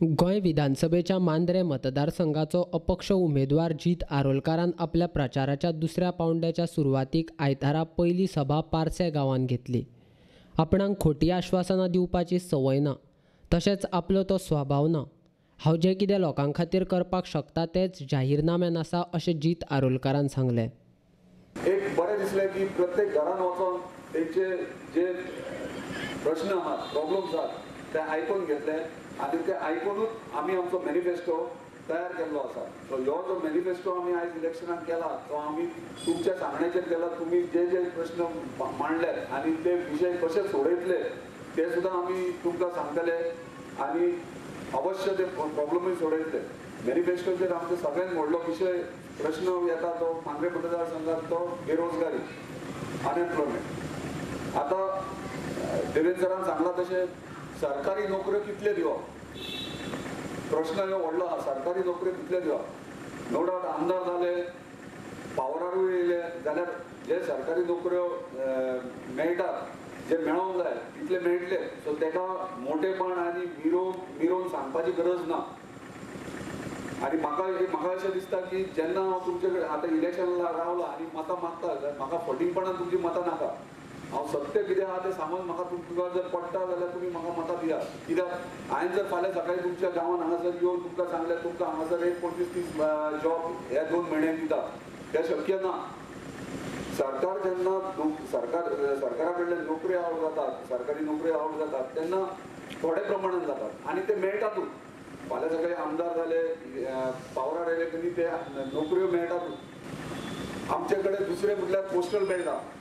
गोंय विधानसभेच्या मांद्रे मतदारसंघाचो अपक्ष उमेदवार जीत आरोलकारान आपल्या प्रचाराच्या दुसऱ्या पावंड्याच्या सुरवातीक आयतारा पयली सभा पारसे गांवांत घेतली। आपणाक खोटी आश्वासनां दिवपाची संवय ना, तशेंच आपलो तो स्वभाव ना। हांव जें कितें लोकां खातीर करपाक शकता तेंच जाहीरनाम्यान आसा अशें जीत आरोलकारान सांगलें। एक बरें दिसलें की प्रत्येक घरान वचून तेंचे जे प्रश्न आहात, प्रॉब्लेम्स आहात ते आयकून घेतले आनी ते आयकूनच आमी आमचो मॅनिफेस्टो तयार केल्लो आसा। सो ह्यो जो मॅनिफेस्टो आमी आयज इलेक्शनाक केला तो आमी तुमच्या सांगण्याचेर केला। तुमी जे जे प्रश्न मांडले आनी ते विशय कशे सोडयतले ते सुद्दां आमी तुमकां सांगतले आनी अवश्य ते प्रॉब्लमूय सोडयतले। मॅनिफेस्टोचेर आमचो सगळ्यांत व्हडलो विशय प्रश्न येता तो मांद्रे मतदारसंघात तो बेरोजगारी, अनएम्प्लॉयमेंट। आता देवेंद्र सरान सांगला तशें सरकारी नोकऱ्यो कितले दिवप, प्रश्न हो व्हडलो आहा। सरकारी नोकऱ्यो कितले दिवप, नो डावट आमदार जाले, पावरारूय येयले जाल्यार जे सरकारी नोकऱ्यो मेळटात, जे मेळोंक जाय तितले मेळटले। सो तेका मोठेपण आनी मिरोवन सांगपाची गरज ना। आनी म्हाका अशें दिसता की जेन्ना हांव तुमचे कडेन आतां इलेक्शनाक रावला आनी मतां मागता जाल्यार म्हाका फटींगपणान तुमची मतां नाका। हांव सत्य कितें आहा तें सांगून म्हाका तुमकां जर पडटा जाल्यार तुमी म्हाका मतां दियात। कित्याक हांवें जर फाल्यां सकाळीं तुमच्या गांवांत हांगासर येवन तुमकां सांगलें तुमकां हांगासर एक 25-30 जॉब ह्या 2 म्हयन्यांत दिता, तें शक्य ना। सरकार जेन्ना सरकारा कडल्यान नोकरी आवट जातात, सरकारी नोकरी आवट जातात तेन्ना थोड्या प्रमाणान जातात आनी ते मेळटातूच। फाल्यां सकाळीं आमदार जाले, पावरार येयले की ते नोकऱ्यो मेळटातूच। आमचे कडेन दुसरें म्हटल्यार पोस्टल बेल्ट आहा।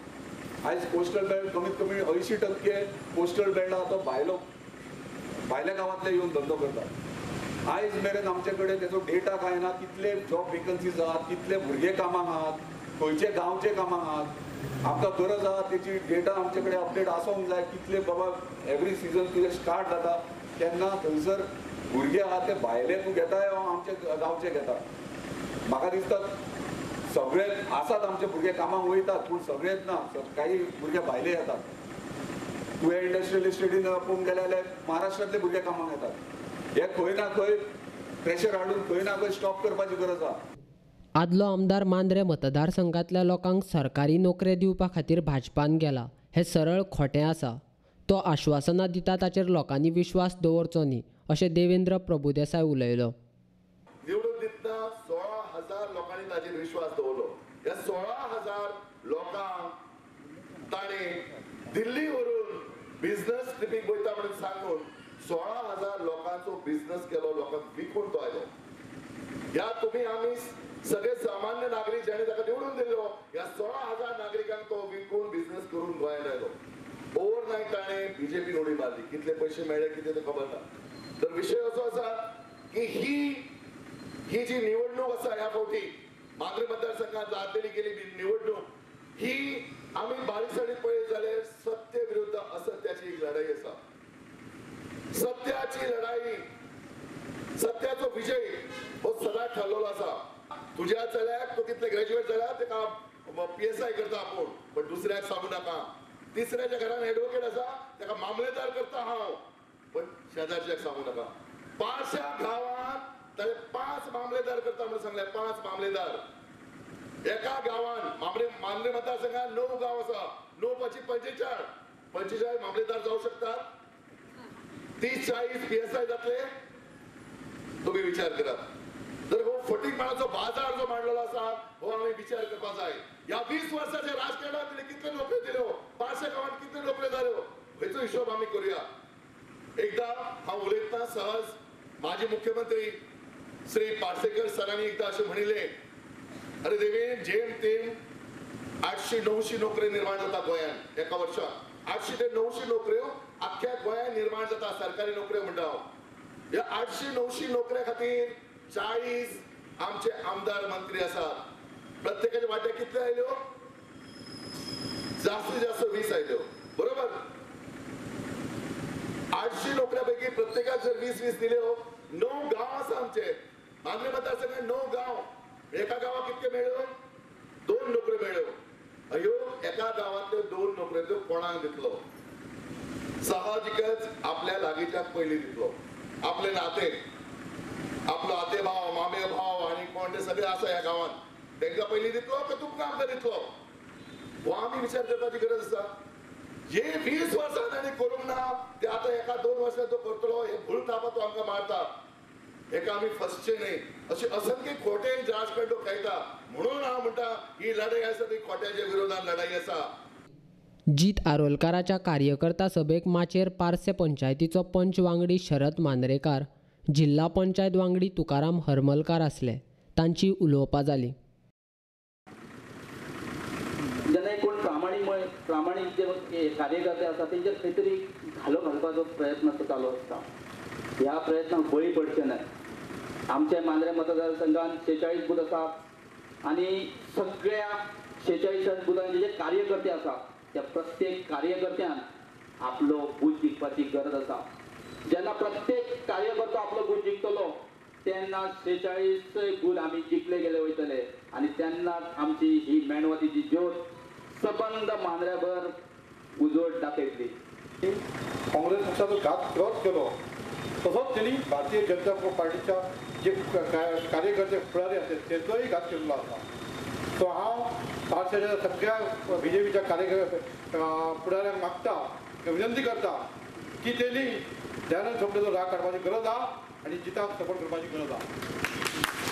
आयज पोस्टल बेल्ट कमीत कमी 80% पोस्टल बेल्ट आहा तो भायल्या गांवांतले येवन धंदो करतात। आयज मेरेन आमचे कडेन तेचो डेटा कांय ना, कितले जॉब वेकन्सीज आहात, कितले भुरगे कामाक आहात, खंयचे गांवचे कामाक आहात। आमकां गरज आहा तेची डेटा आमचे कडेन अपडेट आसूंक जाय। कितले बाबा एवरी सीजन कितें स्टार्ट जाता तेन्ना थंयसर भुरगे आहात ते भायले तूं घेताय आमचे गांवचे घेतात। म्हाका दिसता सगळे आसात आमचे भुरगे कामाक वयतात, पूण सगळेच ना, काही भुरगे भायले येतात। तुवें इंडस्ट्रियल इस्टेटीन पळोवंक गेले जाल्यार महाराष्ट्रांतले भुरगे कामाक येतात। हे खंय ना खंय प्रेशर हाडून खंय ना खंय स्टॉप करपाची गरज आहा। आदलो आमदार मांद्रे मतदारसंघातल्या लोकांक सरकारी नोकऱ्यो दिवपा खातीर भाजपान गेला हें सरळ खोटें आसा। तो आश्वासनां दिता ताचेर लोकांनी विश्वास दवरचो न्ही अशें देवेंद्र प्रभुदेसाय उलयलो। निवडून दितना 16,000 लोकांनी ताचेर विश्वास दवरलो। ह्या 16,000 लोकांक ताणे दिल्ली व्हरून बिझनेस ट्रिपीक वयता म्हणून सांगून 16,000 लोकांचो बिझनेस केलो, लोकांक विकून तो आयलो। ह्या तुमी आमी सगळे सामान्य नागरीक ज्याने ताका निवडून दिल्लो ह्या 16,000 नागरिकांक तो विकून बिझनेस करून गोंयांत आयलो। ओव्हरनायट ताणे बीजेपी उडी मारली। कितले पयशे मेळ्ळे कितें तें खबर ना। तर विशय असो आसा की ही जी निवडणूक आसा ह्या फावटी मांद्रे मतदारसंघात जातली गेली निवडणूक ही आमी बारीकसाणीन पळयत जाल्यार सत्य विरुद्ध असत्याची एक लढाई आसा। सत्याची लढाई, सत्याचो विजय हो सदांच ठरलेलो आसा। तुज्या चल्याक तूं कितले ग्रॅज्युएट जाला तेका PSI करता आपूण, पण दुसऱ्याक सांगू नाका। तिसऱ्याच्या घरान एडवोकेट आसा तेका मामलेदार करता हांव, पण शेजारच्याक सांगू नाका। 5 गांवांत ताणे 5 मामलेदार करता म्हणून सांगले। 5 मामलेदार एका गांवांत। मांद्रे मतदारसंघात 9 गांव आसा, 9 × 5 = 45 मामलेदार जावं शकतात। 30-40 PSI जातले, तुम्ही विचार करात। तर हो फटींगपणाचो बाजार जो मांडलेलो आसा हो आमी विचार करपा जाय। ह्या 20 वर्साच्या राजकारणात कितले नोकऱ्यो दिल्यो, 500 गांवांत कितले नोकऱ्यो जाल्यो हेचो हिशोब आमी करूया। एकदा हांव उलयतना सहज माजी मुख्यमंत्री श्री पार्सेकर सरांनी एकदा अशें म्हणिल्लें, अरे देवेंद्र जेम तेम 800-900 नोकऱ्यो निर्माण जाता गोंयांत एका वर्साक। 800 ते 900 नोकऱ्यो अख्ख्या गोंयांत निर्माण जाता, सरकारी नोकऱ्यो म्हणटा हांव। ह्या 800-900 नोकऱ्या खातीर 40 आमचे आमदार मंत्री आसात। प्रत्येकाचे वाटे कितले आयल्यो? जास्तीत जास्त 20 आयल्यो, बरोबर। 800 नोकऱ्या पैकी प्रत्येकाक जर 20-20 दिल्यो, 9 गांव आसा आमचे मांद्रे मतदारसंघात। 9 गांव, एका गांवाक कितले मेळ्यो? 2 नोकऱ्यो मेळ्यो। अयो एका गांवांतल्यो 2 नोकऱ्यो कोणाक दितलो? साहजिकच आपल्या लागींच्याक पयली दितलो। आपले नाते, आपलो आते भाव, मामे भाव आणि कोण ते सगळे आसा ह्या गावात, तांकां पयलीं दितलो का तुमकां आमकां दितलो, हो आमी विचार करपाची गरज आसा. जे 20 वर्सां ताणें करूंक ना ते आतां एका 2 वर्सां तो करतलो, हे भूल थापा तो आमकां मारता, हेका आमी फसचे न्ही. अशे असंख्य खोटे राजकारण तो खेळटा. म्हणून हांव म्हणटा ही लढाई आसा ती खोट्याच्या विरोधात लढाई आसा. जीत आरोलकाराच्या कार्यकर्ता सभेक माचेर पारसे पंचायतीचो पंच वांगडी शरद मांद्रेकार, जिल्हा पंचायत वांगडी तुकाराम हरमलकार आसले. तांची उलोवपां जाली. जेन्ना कोण प्रामाणीक जे कार्यकर्ते आसा तेंचेर खंय तरी घालो घालपाचो प्रयत्न चालू आसता. ह्या प्रयत्नाक बळी पडचे न्हय. आमच्या मांद्रे मतदारसंघात 46 बूथ आसात आनी सगळ्या 46 बुथांचे जे कार्यकर्ते आसात त्या प्रत्येक कार्यकर्त्यान आपलो बूथ जिखपाची गरज आसा. जेन्ना प्रत्येक कार्यकर्तो आपलो बूथ जिखतलो तेन्ना 46 बूथ आमी जिखले गेले वयतले आनी तेन्नाच आमची ही मेणवतीची ज्योत सबंद मांद्रेभर उजवड दाखयतली. काँग्रेस पक्षाचो घात खरोच केलो, तसोच त्यांनी भारतीय जनता पार्टीच्या जे कार्यकर्ते फुडारी आसात तेचोय घात केल्लो आसा. सो हांव पार्टीच्या सगळ्या BJPच्या फुडाऱ्यांक मागता, विनंती करता की त्यांनी दयानंद सोपटेचो राग काडपाची गरज आहा आनी जिताक सपोर्ट करपाची गरज आहा.